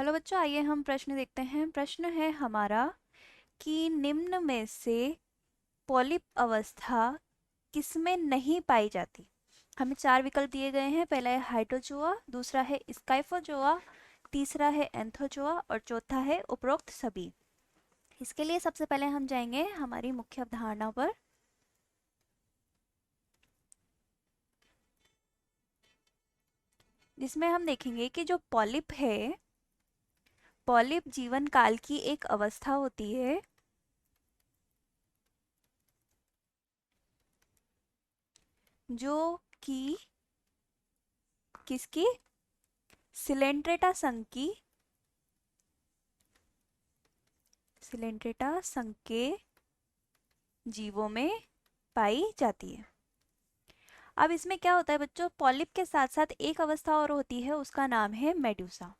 Hello बच्चों, आइए हम प्रश्न देखते हैं। प्रश्न है हमारा कि निम्न में से पॉलिप अवस्था किसमें नहीं पाई जाती। हमें चार विकल्प दिए गए हैं। पहला है हाइड्रोजोआ, दूसरा है स्काइफोजोआ, तीसरा है एंथोजोआ और चौथा है उपरोक्त सभी। इसके लिए सबसे पहले हम जाएंगे हमारी मुख्य अवधारणा पर, जिसमें हम देखेंगे कि जो पॉलिप है, पॉलिप जीवन काल की एक अवस्था होती है जो कि किसकी, सिलेंट्रेटा संघ की, सिलेंट्रेटा संघ के जीवों में पाई जाती है। अब इसमें क्या होता है बच्चों, पॉलिप के साथ साथ एक अवस्था और होती है, उसका नाम है मेडूसा।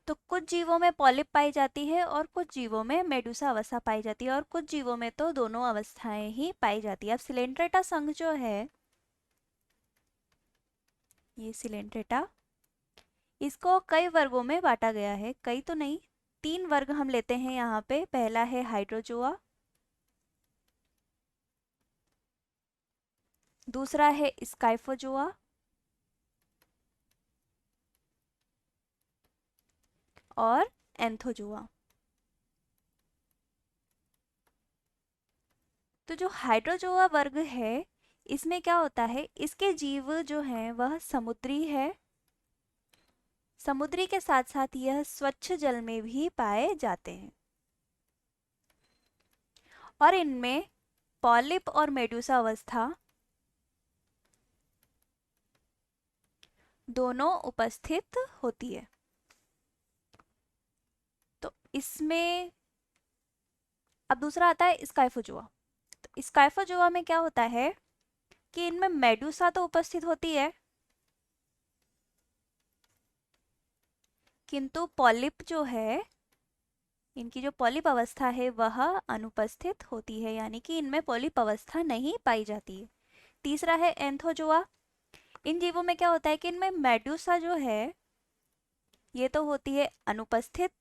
तो कुछ जीवों में पॉलिप पाई जाती है और कुछ जीवों में मेडूसा अवस्था पाई जाती है, और कुछ जीवों में तो दोनों अवस्थाएं ही पाई जाती है। अब सिलेंट्रेटा संघ जो है, ये सिलेंट्रेटा, इसको कई वर्गों में बांटा गया है। कई तो नहीं, तीन वर्ग हम लेते हैं यहाँ पे। पहला है हाइड्रोजोआ, दूसरा है स्काइफोजोआ और एंथोजोआ। तो जो हाइड्रोजोआ वर्ग है, इसमें क्या होता है, इसके जीव जो हैं वह समुद्री है। समुद्री के साथ साथ यह स्वच्छ जल में भी पाए जाते हैं, और इनमें पॉलिप और मेडूसा अवस्था दोनों उपस्थित होती है। तो इसमें अब दूसरा आता है स्काइफोजोआ। तो स्काइफोजोआ में क्या होता है कि इनमें मेडूसा तो उपस्थित होती है, किंतु पॉलिप जो है, इनकी जो पॉलिप अवस्था है वह अनुपस्थित होती है, यानी कि इनमें पॉलिप अवस्था नहीं पाई जाती है। तीसरा है एंथोजोआ। इन जीवों में क्या होता है कि इनमें मेडूसा जो है ये तो होती है अनुपस्थित,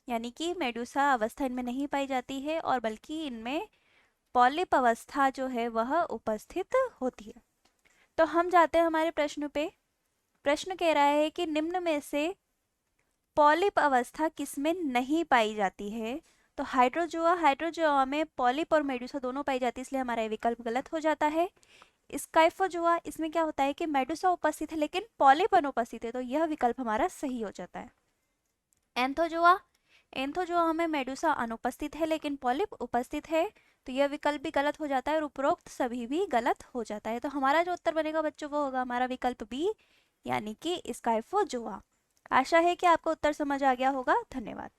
यानी कि मेडूसा अवस्था इनमें नहीं पाई जाती है, और बल्कि इनमें पॉलिप अवस्था जो है वह उपस्थित होती है। तो हम जाते हैं हमारे प्रश्न पे। प्रश्न कह रहा है कि निम्न में से पॉलिप अवस्था किसमें नहीं पाई जाती है। तो हाइड्रोजोआ, हाइड्रोजोआ में पॉलिप और मेडूसा दोनों पाई जाती है, इसलिए हमारा ये विकल्प गलत हो जाता है। स्काइफोजोआ, इसमें क्या होता है कि मेडूसा उपस्थित है लेकिन पॉलिप अनुपस्थित है, तो यह विकल्प हमारा सही हो जाता है। एंथोजोआ, एंथोजोआ में मेडूसा अनुपस्थित है लेकिन पॉलिप उपस्थित है, तो यह विकल्प भी गलत हो जाता है, और उपरोक्त सभी भी गलत हो जाता है। तो हमारा जो उत्तर बनेगा बच्चों वो होगा हमारा विकल्प बी, यानी कि स्काइफोजोआ। आशा है कि आपको उत्तर समझ आ गया होगा। धन्यवाद।